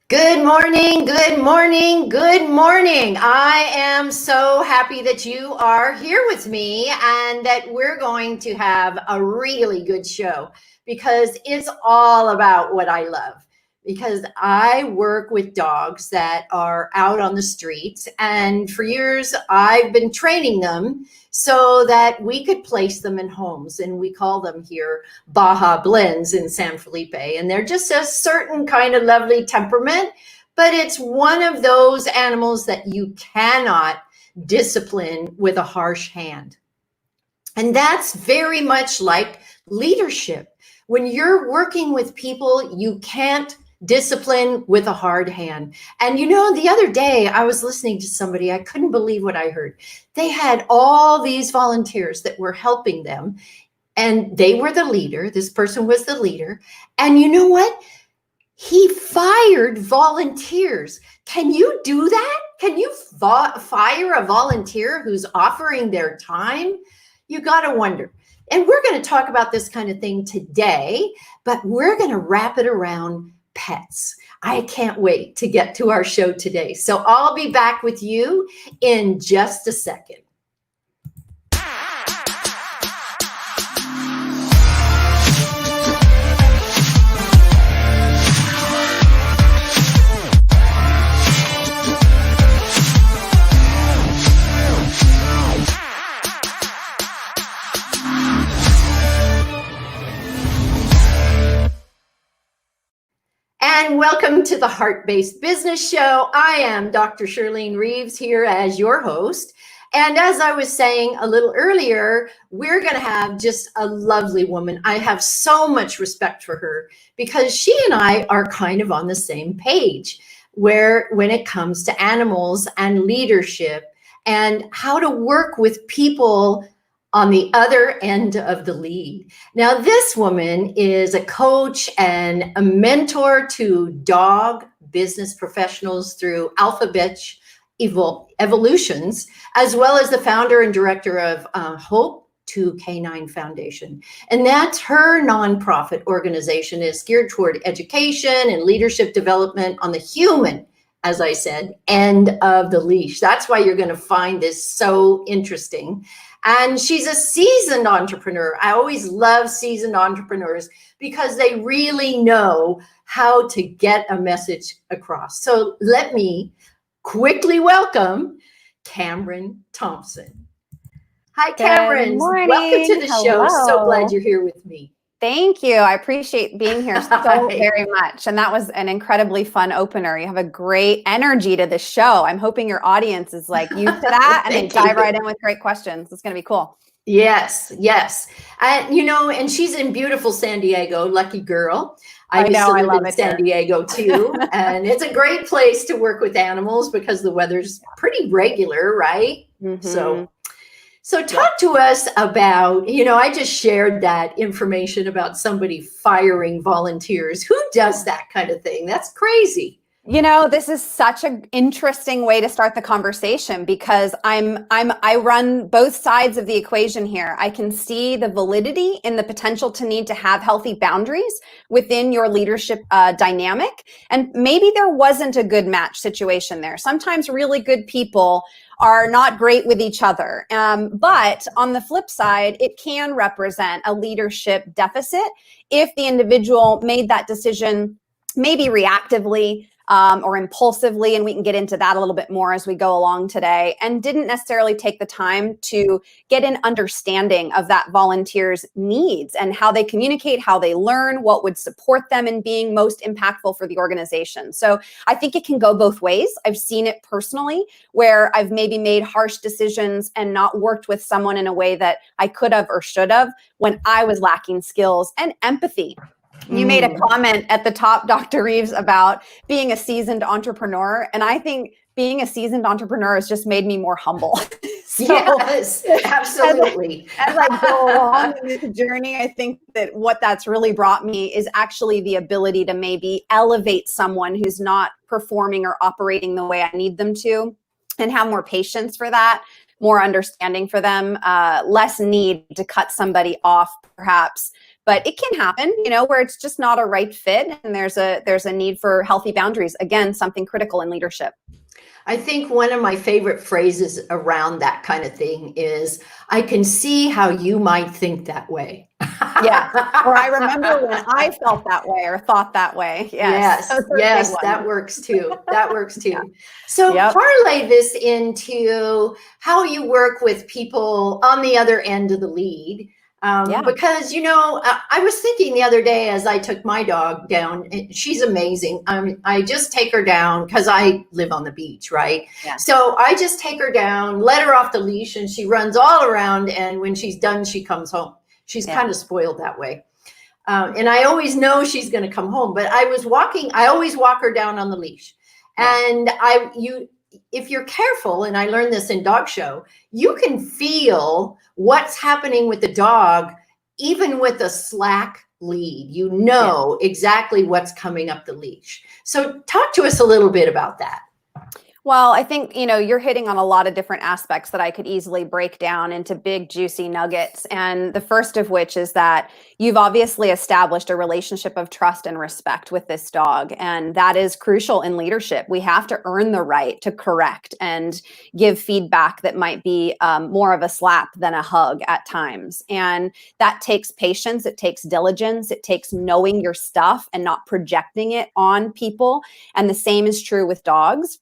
Good morning, good morning, good morning. I am so happy that you are here with me and that we're going to have a really good show because it's all about what I love. Because I work with dogs that are out on the streets, and for years I've been training them so that we could place them in homes, and we call them here Baja Blends in San Felipe. And they're just a certain kind of lovely temperament, but it's one of those animals that you cannot discipline with a harsh hand. And that's very much like leadership. When you're working with people, you can't discipline with a hard hand. And the other day I was listening to somebody, I couldn't believe what I heard. They had all these volunteers that were helping them, and they were the leader. This person was the leader. And you know what? He fired volunteers. Can you do that? Can you fire a volunteer who's offering their time? You got to wonder. And we're going to talk about this kind of thing today, but we're going to wrap it around pets. I can't wait to get to our show today. So I'll be back with you in just a second. And welcome to the Heart-Based Business Show. I am Dr. Shirlene Reeves here as your host. And as I was saying a little earlier, we're going to have just a lovely woman. I have so much respect for her because she and I are kind of on the same page when it comes to animals and leadership and how to work with people on the other end of the lead. Now, this woman is a coach and a mentor to dog business professionals through Alphabet Evolutions, as well as the founder and director of Hope to Canine Foundation. And that's her nonprofit organization is geared toward education and leadership development on the human, as I said, end of the leash. That's why you're going to find this so interesting. And she's a seasoned entrepreneur. I always love seasoned entrepreneurs because they really know how to get a message across. So let me quickly welcome Cameron Thompsen. Hi, Cameron. Good morning. Welcome to the show. So glad you're here with me. Thank you. I appreciate being here so very much. And that was an incredibly fun opener. You have a great energy to the show. I'm hoping your audience is like used to that and they dive right in with great questions. It's going to be cool. Yes, yes. And she's in beautiful San Diego, lucky girl. I used to live in San Diego too. And it's a great place to work with animals because the weather's pretty regular, right? Mm-hmm. So talk to us about, I just shared that information about somebody firing volunteers. Who does that kind of thing? That's crazy. This is such an interesting way to start the conversation because I run both sides of the equation here. I can see the validity in the potential to need to have healthy boundaries within your leadership dynamic. And maybe there wasn't a good match situation there. Sometimes really good people are not great with each other. But on the flip side, it can represent a leadership deficit if the individual made that decision maybe reactively, or impulsively, and we can get into that a little bit more as we go along today, and didn't necessarily take the time to get an understanding of that volunteer's needs and how they communicate, how they learn, what would support them in being most impactful for the organization. So I think it can go both ways. I've seen it personally where I've maybe made harsh decisions and not worked with someone in a way that I could have or should have when I was lacking skills and empathy. You made a comment at the top, Dr. Reeves, about being a seasoned entrepreneur. And I think being a seasoned entrepreneur has just made me more humble. Yes, absolutely. As I go along in this journey, I think that what that's really brought me is actually the ability to maybe elevate someone who's not performing or operating the way I need them to and have more patience for that. more understanding for them, less need to cut somebody off perhaps. But it can happen, where it's just not a right fit, and there's a need for healthy boundaries. Again, something critical in leadership. I think one of my favorite phrases around that kind of thing is, I can see how you might think that way. Yeah. Or I remember when I felt that way or thought that way. Yes, yes, that works too. That works too. Yeah. So parlay this into how you work with people on the other end of the lead. Because, I was thinking the other day as I took my dog down, she's amazing. I just take her down because I live on the beach, right? Yeah. So I just take her down, let her off the leash, and she runs all around. And when she's done, she comes home. She's kind of spoiled that way. And I always know she's going to come home, but I always walk her down on the leash. And if you're careful, and I learned this in dog show, you can feel what's happening with the dog, even with a slack lead. Exactly what's coming up the leash. So talk to us a little bit about that. Well, I think, you're hitting on a lot of different aspects that I could easily break down into big, juicy nuggets. And the first of which is that you've obviously established a relationship of trust and respect with this dog. And that is crucial in leadership. We have to earn the right to correct and give feedback that might be more of a slap than a hug at times. And that takes patience. It takes diligence. It takes knowing your stuff and not projecting it on people. And the same is true with dogs.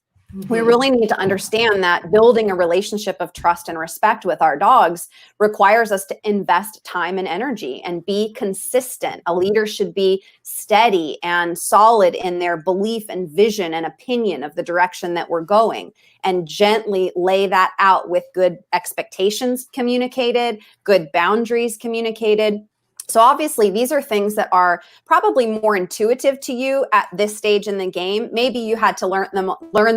We really need to understand that building a relationship of trust and respect with our dogs requires us to invest time and energy and be consistent. A leader should be steady and solid in their belief and vision and opinion of the direction that we're going, and gently lay that out with good expectations communicated, good boundaries communicated. So obviously, these are things that are probably more intuitive to you at this stage in the game. Maybe you had to learn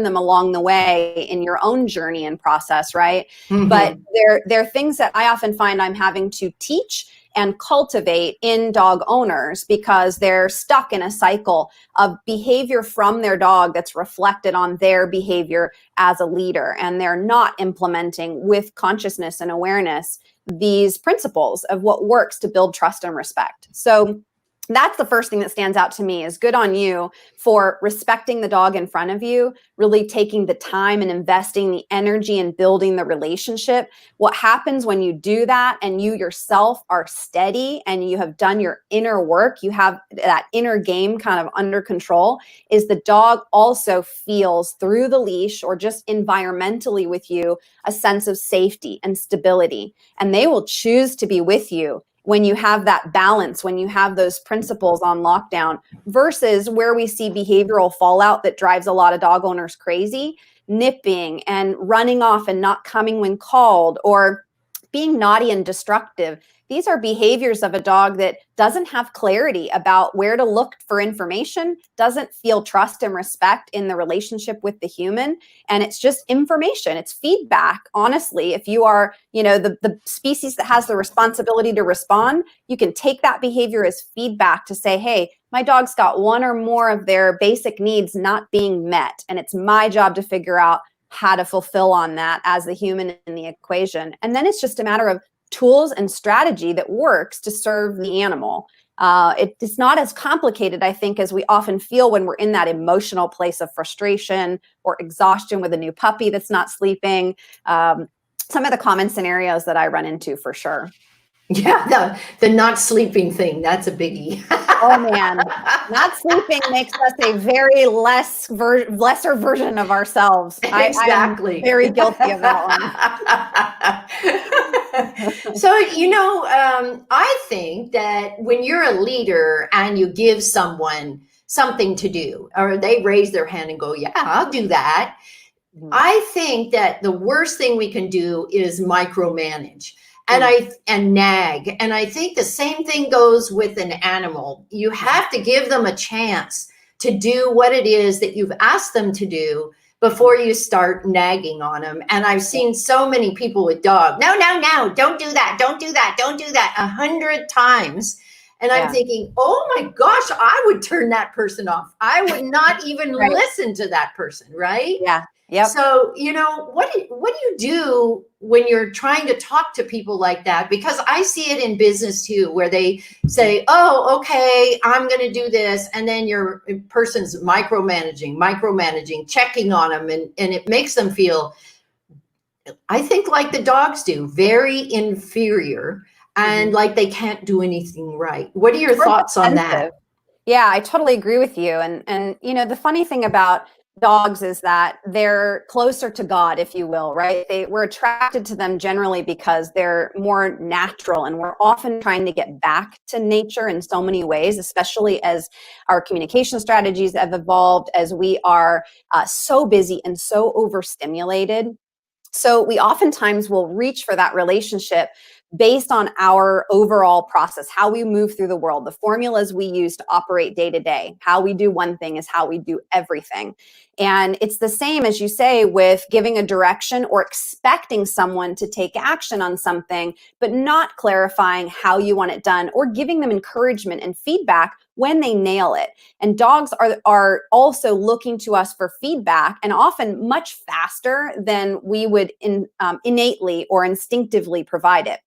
them along the way in your own journey and process, right? Mm-hmm. But they're things that I often find I'm having to teach and cultivate in dog owners because they're stuck in a cycle of behavior from their dog that's reflected on their behavior as a leader. And they're not implementing with consciousness and awareness these principles of what works to build trust and respect. So that's the first thing that stands out to me is good on you for respecting the dog in front of you, really taking the time and investing the energy and building the relationship. What happens when you do that and you yourself are steady and you have done your inner work, you have that inner game kind of under control, is the dog also feels through the leash or just environmentally with you a sense of safety and stability. And they will choose to be with you when you have that balance, when you have those principles on lockdown, versus where we see behavioral fallout that drives a lot of dog owners crazy, nipping and running off and not coming when called, or being naughty and destructive. These are behaviors of a dog that doesn't have clarity about where to look for information, doesn't feel trust and respect in the relationship with the human. And it's just information. It's feedback. Honestly, if you are, the species that has the responsibility to respond, you can take that behavior as feedback to say, hey, my dog's got one or more of their basic needs not being met. And it's my job to figure out how to fulfill on that as the human in the equation. And then it's just a matter of tools and strategy that works to serve the animal. It's not as complicated, I think, as we often feel when we're in that emotional place of frustration or exhaustion with a new puppy that's not sleeping. Some of the common scenarios that I run into for sure. Yeah, the not sleeping thing, that's a biggie. Oh man, not sleeping makes us a very lesser version of ourselves. Exactly. I am very guilty of that one. So, I think that when you're a leader and you give someone something to do, or they raise their hand and go, yeah, I'll do that. Mm-hmm. I think that the worst thing we can do is micromanage. And nag. And I think the same thing goes with an animal. You have to give them a chance to do what it is that you've asked them to do before you start nagging on them. And I've seen so many people with dogs. No, don't do that. Don't do that. Don't do that 100 times. And I'm thinking, oh my gosh, I would turn that person off. I would not even listen to that person, right? Yeah. Yep. So, what do you do when you're trying to talk to people like that? Because I see it in business too, where they say, oh, okay, I'm going to do this. And then your person's micromanaging, checking on them. And it makes them feel, I think, like the dogs do, very inferior and like they can't do anything right. What are your Or thoughts on that? defensive. Yeah, I totally agree with you. And the funny thing about dogs is that they're closer to God, if you will, right? We're attracted to them generally because they're more natural, and we're often trying to get back to nature in so many ways, especially as our communication strategies have evolved, as we are so busy and so overstimulated. So we oftentimes will reach for that relationship based on our overall process, how we move through the world, the formulas we use to operate day to day. How we do one thing is how we do everything. And it's the same, as you say, with giving a direction or expecting someone to take action on something, but not clarifying how you want it done or giving them encouragement and feedback when they nail it. And dogs are also looking to us for feedback, and often much faster than we would innately or instinctively provide it.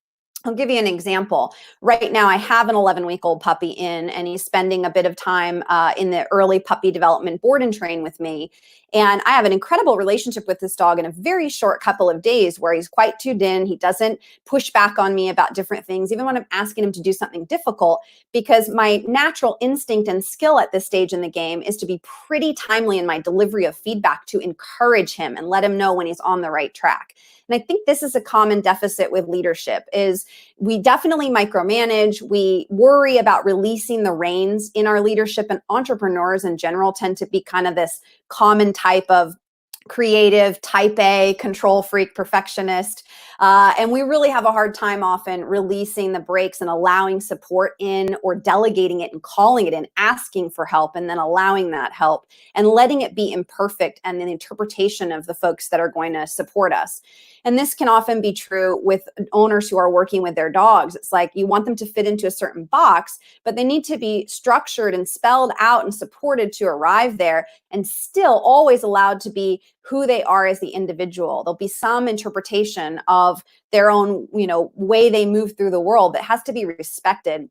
I'll give you an example. Right now, I have an 11-week-old puppy in, and he's spending a bit of time in the early puppy development board and train with me. And I have an incredible relationship with this dog in a very short couple of days, where he's quite tuned in. He doesn't push back on me about different things, even when I'm asking him to do something difficult, because my natural instinct and skill at this stage in the game is to be pretty timely in my delivery of feedback, to encourage him and let him know when he's on the right track. And I think this is a common deficit with leadership, is we definitely micromanage. We worry about releasing the reins in our leadership, and entrepreneurs in general tend to be kind of this common type of creative, type A, control freak, perfectionist. And we really have a hard time often releasing the brakes and allowing support in, or delegating it and calling it in, asking for help, and then allowing that help and letting it be imperfect and the interpretation of the folks that are going to support us. And this can often be true with owners who are working with their dogs. It's like you want them to fit into a certain box, but they need to be structured and spelled out and supported to arrive there, and still always allowed to be who they are as the individual. There'll be some interpretation of their own, way they move through the world that has to be respected.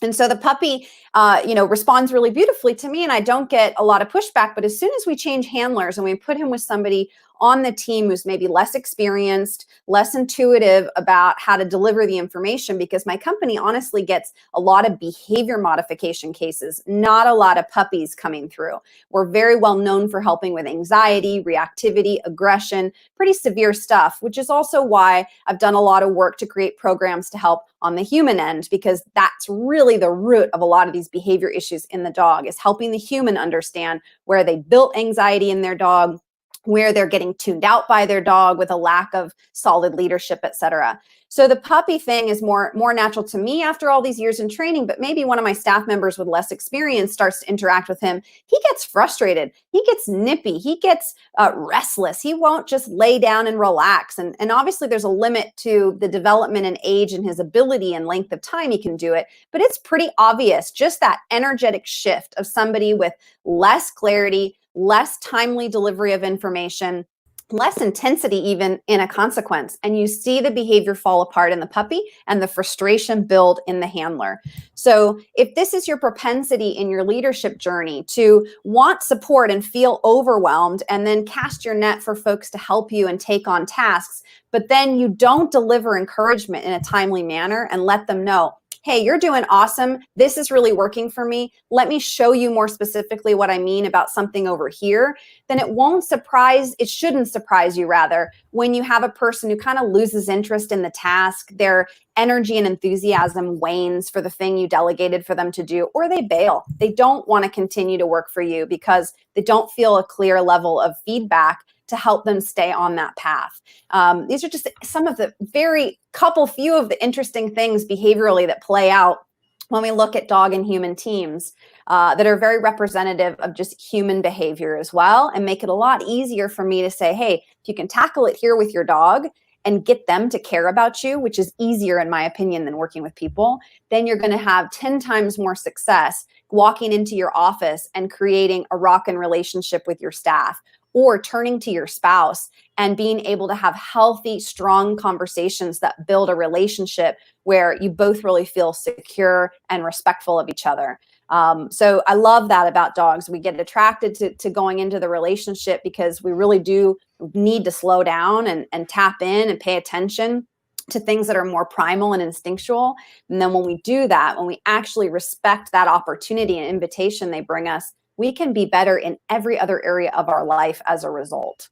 And so the puppy, responds really beautifully to me, and I don't get a lot of pushback. But as soon as we change handlers and we put him with somebody on the team who's maybe less experienced, less intuitive about how to deliver the information, because my company honestly gets a lot of behavior modification cases, not a lot of puppies coming through. We're very well known for helping with anxiety, reactivity, aggression, pretty severe stuff, which is also why I've done a lot of work to create programs to help on the human end, because that's really the root of a lot of these behavior issues in the dog, is helping the human understand where they built anxiety in their dog, where they're getting tuned out by their dog with a lack of solid leadership, et cetera. So the puppy thing is more natural to me after all these years in training, but maybe one of my staff members with less experience starts to interact with him. He gets frustrated. He gets nippy. He gets restless. He won't just lay down and relax. And obviously there's a limit to the development and age and his ability and length of time he can do it. But it's pretty obvious, just that energetic shift of somebody with less clarity, less timely delivery of information, less intensity even in a consequence. And you see the behavior fall apart in the puppy and the frustration build in the handler. So if this is your propensity in your leadership journey to want support and feel overwhelmed, and then cast your net for folks to help you and take on tasks, but then you don't deliver encouragement in a timely manner and let them know, hey, you're doing awesome. This is really working for me. Let me show you more specifically what I mean about something over here. Then it shouldn't surprise you rather, when you have a person who kind of loses interest in the task, their energy and enthusiasm wanes for the thing you delegated for them to do, or they bail. They don't want to continue to work for you because they don't feel a clear level of feedback to help them stay on that path. These are just some of the few of the interesting things behaviorally that play out when we look at dog and human teams that are very representative of just human behavior as well, and make it a lot easier for me to say, hey, if you can tackle it here with your dog and get them to care about you, which is easier in my opinion than working with people, then you're going to have 10 times more success walking into your office and creating a rockin' relationship with your staff, or turning to your spouse and being able to have healthy, strong conversations that build a relationship where you both really feel secure and respectful of each other. So I love that about dogs. We get attracted to going into the relationship because we really do need to slow down and tap in and pay attention to things that are more primal and instinctual. And then when we do that, when we actually respect that opportunity and invitation they bring us, we can be better in every other area of our life as a result.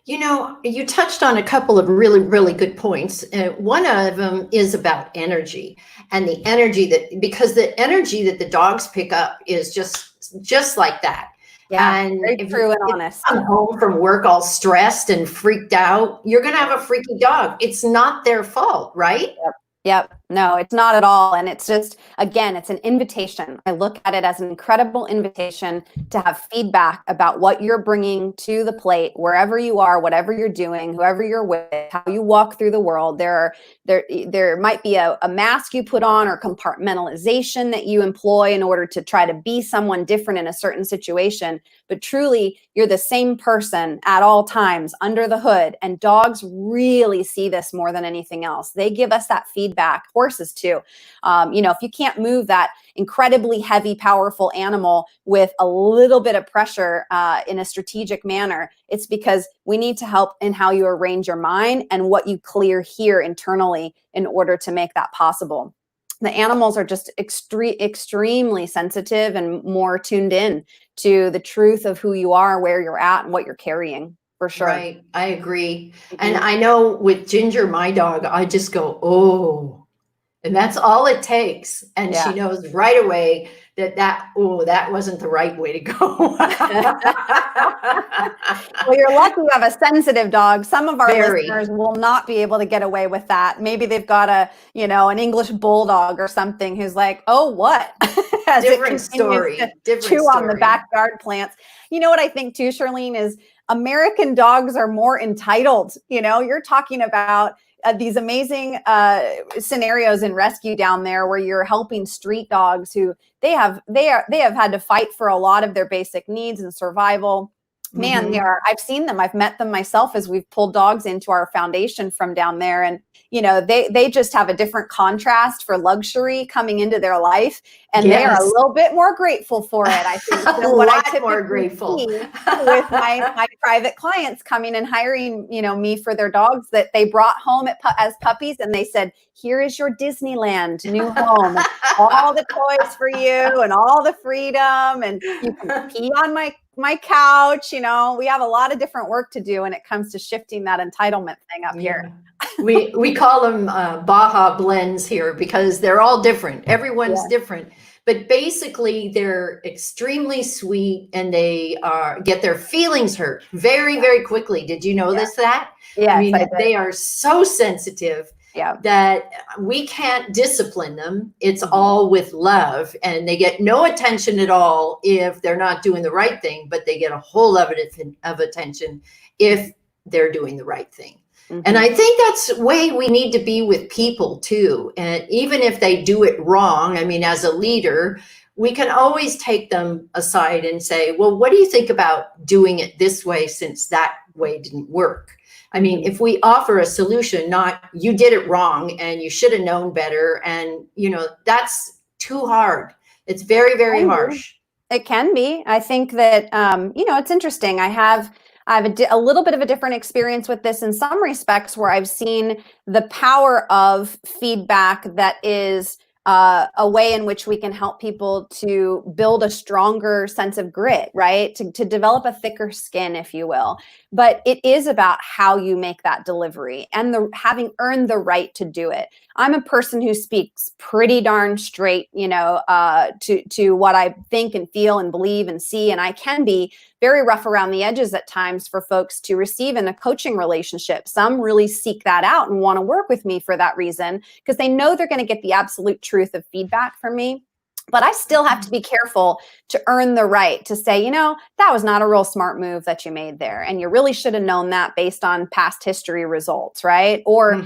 You know, you touched on a couple of really, really good points. One of them is about energy, and the energy that, because the energy that the dogs pick up is just like that. Yeah, and very if true and you honest. come home from work all stressed and freaked out, you're going to have a freaky dog. It's not their fault, right? Yep. No, it's not at all. And it's just, again, it's an invitation. I look at it as an incredible invitation to have feedback about what you're bringing to the plate, wherever you are, whatever you're doing, whoever you're with, how you walk through the world. There might be a mask you put on or compartmentalization that you employ in order to try to be someone different in a certain situation. But truly, you're the same person at all times under the hood. And dogs really see this more than anything else. They give us that feedback. Horses too. If you can't move that incredibly heavy, powerful animal with a little bit of pressure in a strategic manner, it's because we need to help in how you arrange your mind and what you clear here internally in order to make that possible. The animals are just extremely sensitive and more tuned in to the truth of who you are, where you're at, and what you're carrying, for sure. Right. I agree. And I know with Ginger, my dog, I just go, oh, and that's all it takes. And she knows right away that wasn't the right way to go. Well, you're lucky you have a sensitive dog. Some of our Very. listeners will not be able to get away with that. Maybe they've got an English bulldog or something who's like, oh, what? As Different story. Chew on the backyard plants. You know what I think too, Shirlene, is American dogs are more entitled. You're talking about these amazing scenarios in rescue down there where you're helping street dogs who they have had to fight for a lot of their basic needs and survival. Man, I've seen them. I've met them myself as we've pulled dogs into our foundation from down there. And, they just have a different contrast for luxury coming into their life. And they are a little bit more grateful for it, I think, than what I typically see with my private clients coming and hiring, me for their dogs that they brought home as puppies. And they said, here is your Disneyland new home, and all the toys for you and all the freedom. And you can pee on my couch. We have a lot of different work to do when it comes to shifting that entitlement thing up here. We call them Baja blends here because they're all different. Everyone's different. But basically, they're extremely sweet and they get their feelings hurt very, very quickly. Did you notice that? Yes, I mean, they are so sensitive that we can't discipline them. It's all with love, and they get no attention at all if they're not doing the right thing, but they get a whole lot of attention if they're doing the right thing. And I think that's the way we need to be with people too. And even if they do it wrong, I mean, as a leader, we can always take them aside and say, well, what do you think about doing it this way since that way didn't work? I mean, if we offer a solution, not you did it wrong and you should have known better. And, that's too hard. It's very, very harsh. It can be. I think that, it's interesting. I have a little bit of a different experience with this in some respects where I've seen the power of feedback that is a way in which we can help people to build a stronger sense of grit, right? To develop a thicker skin, if you will. But it is about how you make that delivery and having earned the right to do it. I'm a person who speaks pretty darn straight, to what I think and feel and believe and see. And I can be very rough around the edges at times for folks to receive in a coaching relationship. Some really seek that out and want to work with me for that reason because they know they're going to get the absolute truth of feedback from me. But I still have to be careful to earn the right to say, that was not a real smart move that you made there. And you really should have known that based on past history results, right? Or,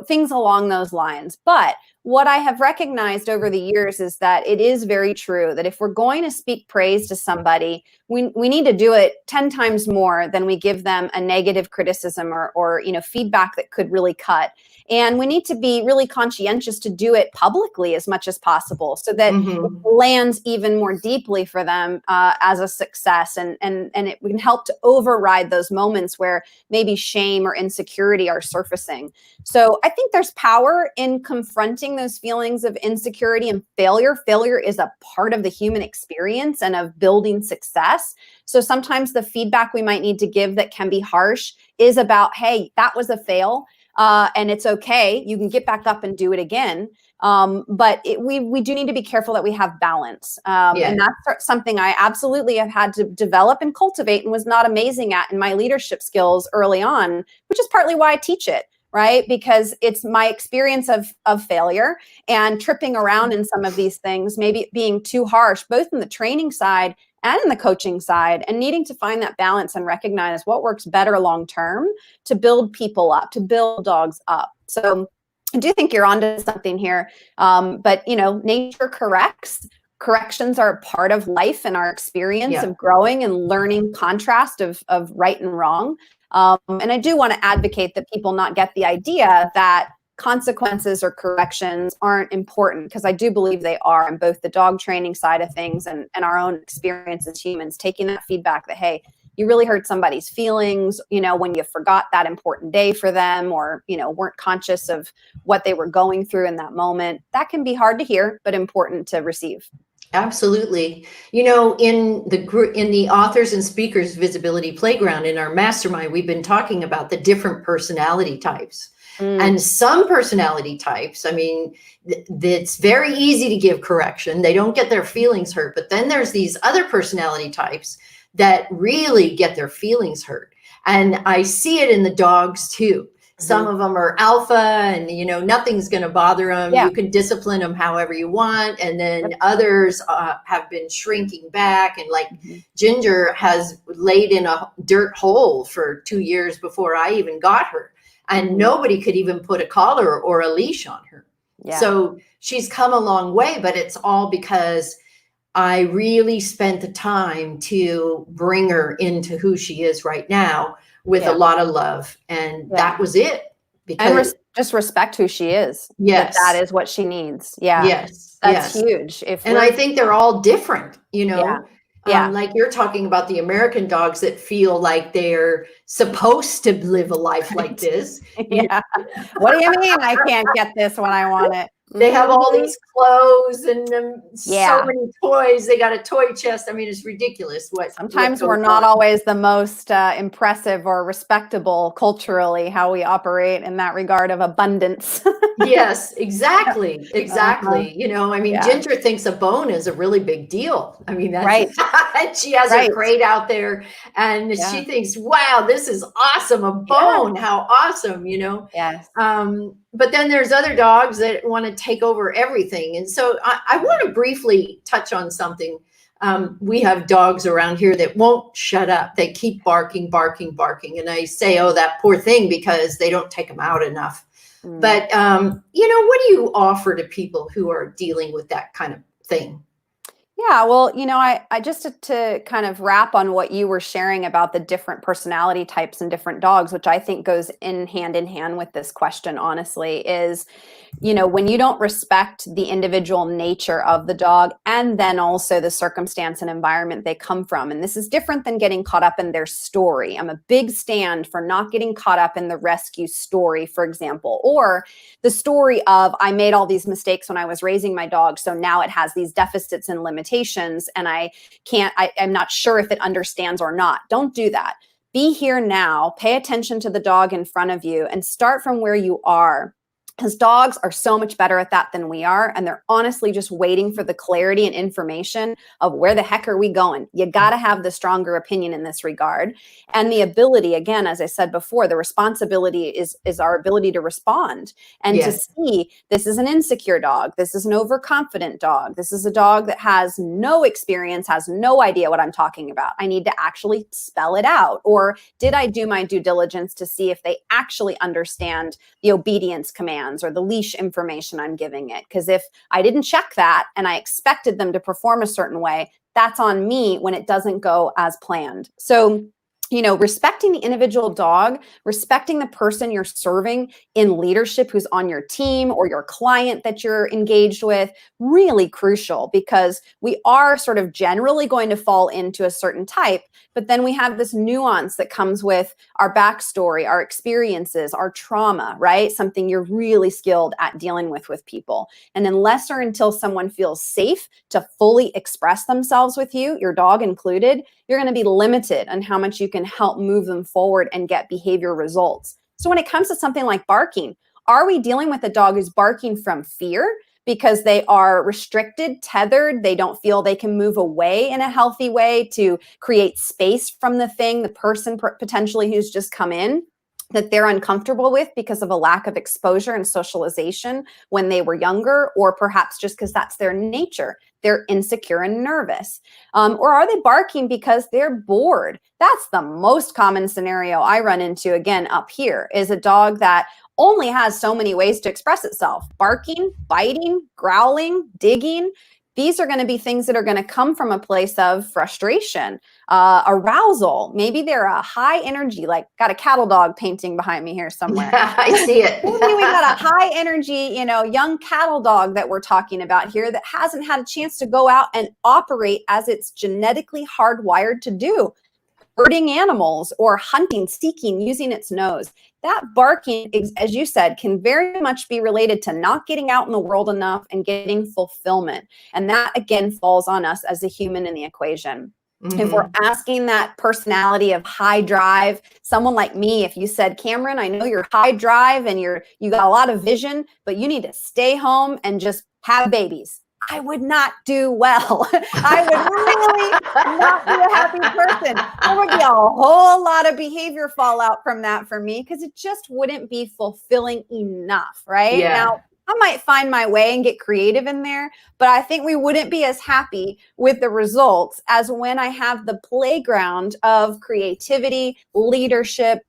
things along those lines. But what I have recognized over the years is that it is very true that if we're going to speak praise to somebody, we need to do it 10 times more than we give them a negative criticism or feedback that could really cut. And we need to be really conscientious to do it publicly as much as possible so that it lands even more deeply for them as a success. And it can help to override those moments where maybe shame or insecurity are surfacing. So I think there's power in confronting those feelings of insecurity and failure. Failure is a part of the human experience and of building success. So sometimes the feedback we might need to give that can be harsh is about, hey, that was a fail. And it's okay. You can get back up and do it again. But we do need to be careful that we have balance. And that's something I absolutely have had to develop and cultivate and was not amazing at in my leadership skills early on, which is partly why I teach it. Right? Because it's my experience of failure and tripping around in some of these things, maybe being too harsh, both in the training side and in the coaching side, and needing to find that balance and recognize what works better long-term to build people up, to build dogs up. So I do think you're onto something here. But, nature corrects. Corrections are a part of life and our experience of growing and learning contrast of right and wrong. And I do want to advocate that people not get the idea that consequences or corrections aren't important, because I do believe they are in both the dog training side of things and our own experience as humans, taking that feedback that, hey, you really hurt somebody's feelings, when you forgot that important day for them or, weren't conscious of what they were going through in that moment. That can be hard to hear, but important to receive. Absolutely. In the authors and speakers visibility playground in our mastermind, we've been talking about the different personality types. And some personality types, it's very easy to give correction. They don't get their feelings hurt. But then there's these other personality types that really get their feelings hurt. And I see it in the dogs too. Some of them are alpha and, nothing's going to bother them. You can discipline them however you want. And then others have been shrinking back. And like Ginger has laid in a dirt hole for 2 years before I even got her. And nobody could even put a collar or a leash on her. So she's come a long way, but it's all because I really spent the time to bring her into who she is right now with a lot of love. And that was it. Because and just respect who she is. Yes. That is what she needs. Yeah. Yes. That's huge. And I think they're all different, like you're talking about the American dogs that feel like they're supposed to live a life like this. What do you mean I can't get this when I want it? They have all these clothes and so many toys. They got a toy chest. It's ridiculous. Sometimes we're not always the most impressive or respectable culturally how we operate in that regard of abundance. Yes, exactly. Ginger thinks a bone is a really big deal. That's right. She has her crate out there and she thinks, wow, this is awesome. A bone. How awesome, Yes. But then there's other dogs that want to take over everything. And so I want to briefly touch on something. We have dogs around here that won't shut up. They keep barking. And I say, oh, that poor thing, because they don't take them out enough. But, what do you offer to people who are dealing with that kind of thing? Yeah, well, I just to kind of wrap on what you were sharing about the different personality types and different dogs, which I think goes in hand with this question, honestly, is, when you don't respect the individual nature of the dog and then also the circumstance and environment they come from. And this is different than getting caught up in their story. I'm a big stand for not getting caught up in the rescue story, for example, or the story of I made all these mistakes when I was raising my dog, so now it has these deficits and limitations and I'm not sure if it understands or not. Don't do that. Be here now, pay attention to the dog in front of you and start from where you are. Because dogs are so much better at that than we are. And they're honestly just waiting for the clarity and information of where the heck are we going? You got to have the stronger opinion in this regard. And the ability, again, as I said before, the responsibility is our ability to respond and to see this is an insecure dog. This is an overconfident dog. This is a dog that has no experience, has no idea what I'm talking about. I need to actually spell it out. Or did I do my due diligence to see if they actually understand the obedience command? commands or the leash information I'm giving it. Because if I didn't check that and I expected them to perform a certain way, that's on me when it doesn't go as planned. So, respecting the individual dog, respecting the person you're serving in leadership who's on your team or your client that you're engaged with, really crucial, because we are sort of generally going to fall into a certain type, but then we have this nuance that comes with our backstory, our experiences, our trauma, right? Something you're really skilled at dealing with people. And unless or until someone feels safe to fully express themselves with you, your dog included, you're going to be limited on how much you can help move them forward and get behavior results. So when it comes to something like barking, are we dealing with a dog who's barking from fear because they are restricted, tethered, they don't feel they can move away in a healthy way to create space from the person potentially who's just come in that they're uncomfortable with because of a lack of exposure and socialization when they were younger, or perhaps just because that's their nature? They're insecure and nervous. Or are they barking because they're bored? That's the most common scenario I run into, again, up here, is a dog that only has so many ways to express itself: barking, biting, growling, digging. These are going to be things that are going to come from a place of frustration, arousal. Maybe they're a high energy, like got a cattle dog painting behind me here somewhere. I see it. Maybe we got a high energy, young cattle dog that we're talking about here that hasn't had a chance to go out and operate as it's genetically hardwired to do. Herding animals or hunting, seeking, using its nose. That barking, as you said, can very much be related to not getting out in the world enough and getting fulfillment. And that, again, falls on us as a human in the equation. Mm-hmm. If we're asking that personality of high drive, someone like me, if you said, Cameron, I know you're high drive and you got a lot of vision, but you need to stay home and just have babies, I would not do well. I would really not be a happy person. There would be a whole lot of behavior fallout from that for me, because it just wouldn't be fulfilling enough, right? Yeah. Now, I might find my way and get creative in there, but I think we wouldn't be as happy with the results as when I have the playground of creativity, leadership,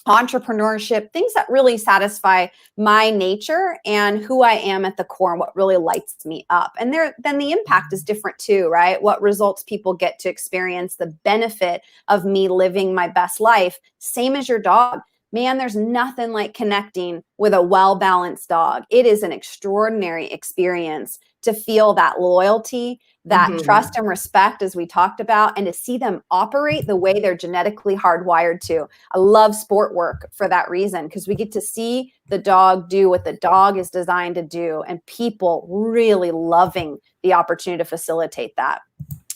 entrepreneurship, things that really satisfy my nature and who I am at the core and what really lights me up. And then the impact is different too, right? What results people get to experience, the benefit of me living my best life, same as your dog. Man, there's nothing like connecting with a well-balanced dog. It is an extraordinary experience to feel that loyalty, that trust and respect, as we talked about, and to see them operate the way they're genetically hardwired to. I love sport work for that reason, because we get to see the dog do what the dog is designed to do, and people really loving the opportunity to facilitate that.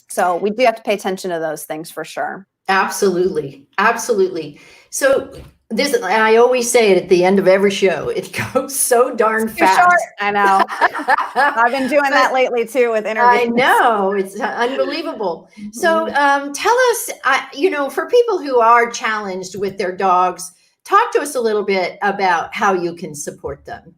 So we do have to pay attention to those things for sure. Absolutely. Absolutely. So this, and I always say it at the end of every show, it goes so darn fast. Short. I know. I've been doing that lately too with interviews. I know, it's unbelievable. So tell us, for people who are challenged with their dogs, talk to us a little bit about how you can support them.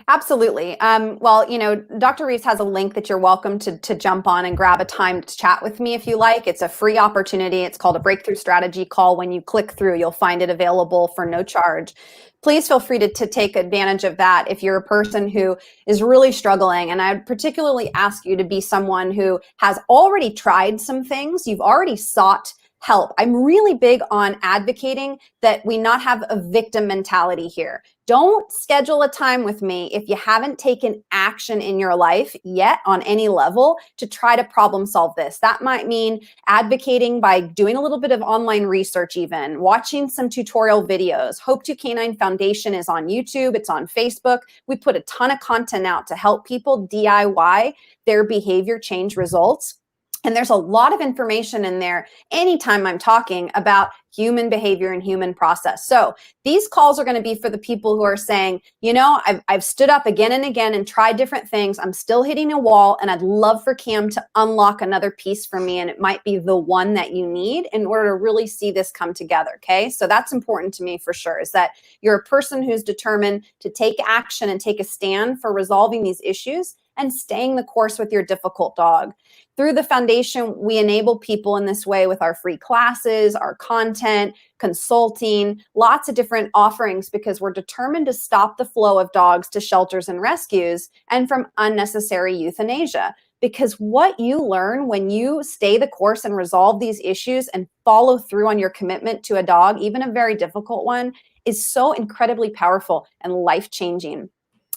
Absolutely. Well, Dr. Reeves has a link that you're welcome to jump on and grab a time to chat with me if you like. It's a free opportunity. It's called a breakthrough strategy call. When you click through, you'll find it available for no charge. Please feel free to take advantage of that if you're a person who is really struggling. And I'd particularly ask you to be someone who has already tried some things. You've already sought help. I'm really big on advocating that we not have a victim mentality here. Don't schedule a time with me if you haven't taken action in your life yet on any level to try to problem solve this. That might mean advocating by doing a little bit of online research, even watching some tutorial videos. Hope to Canine Foundation is on YouTube. It's on Facebook. We put a ton of content out to help people DIY their behavior change results. And there's a lot of information in there anytime I'm talking about human behavior and human process. So these calls are going to be for the people who are saying, I've stood up again and again and tried different things. I'm still hitting a wall, and I'd love for Cam to unlock another piece for me. And it might be the one that you need in order to really see this come together. Okay. So that's important to me for sure, is that you're a person who's determined to take action and take a stand for resolving these issues. and staying the course with your difficult dog. Through the foundation, we enable people in this way with our free classes, our content, consulting, lots of different offerings, because we're determined to stop the flow of dogs to shelters and rescues and from unnecessary euthanasia. Because what you learn when you stay the course and resolve these issues and follow through on your commitment to a dog, even a very difficult one, is so incredibly powerful and life-changing.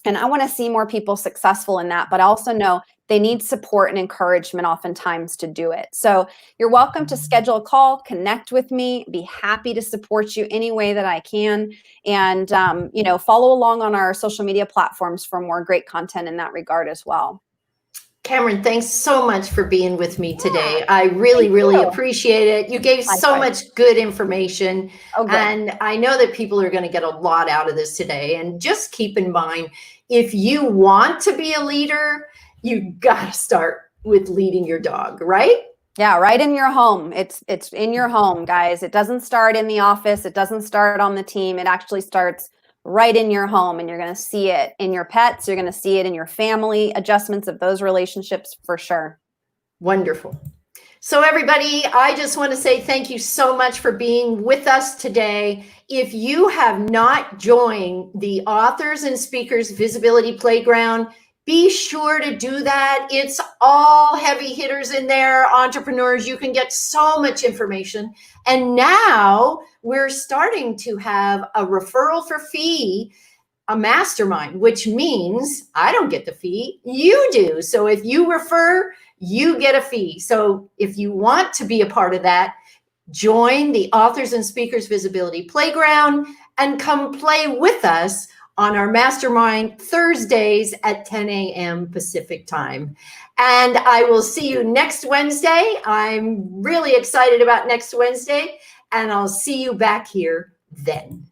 And I want to see more people successful in that, but I also know they need support and encouragement oftentimes to do it. So you're welcome to schedule a call, connect with me, be happy to support you any way that I can. And, follow along on our social media platforms for more great content in that regard as well. Cameron, thanks so much for being with me today. I really appreciate it. You gave so much good information. Oh, good. And I know that people are going to get a lot out of this today. And just keep in mind, if you want to be a leader, you got to start with leading your dog, right? Yeah, right in your home. It's in your home, guys. It doesn't start in the office. It doesn't start on the team. It actually starts right in your home, and you're going to see it in your pets. You're going to see it in your family, adjustments of those relationships for sure. Wonderful. So everybody, I just want to say thank you so much for being with us today. If you have not joined the Authors and Speakers Visibility Playground, be sure to do that. It's all heavy hitters in there, entrepreneurs. You can get so much information. And now we're starting to have a referral for fee, a mastermind, which means I don't get the fee, you do. So if you refer, you get a fee. So if you want to be a part of that, join the Authors and Speakers Visibility Playground and come play with us on our mastermind Thursdays at 10 a.m. Pacific time. And I will see you next Wednesday. I'm really excited about next Wednesday, and I'll see you back here then.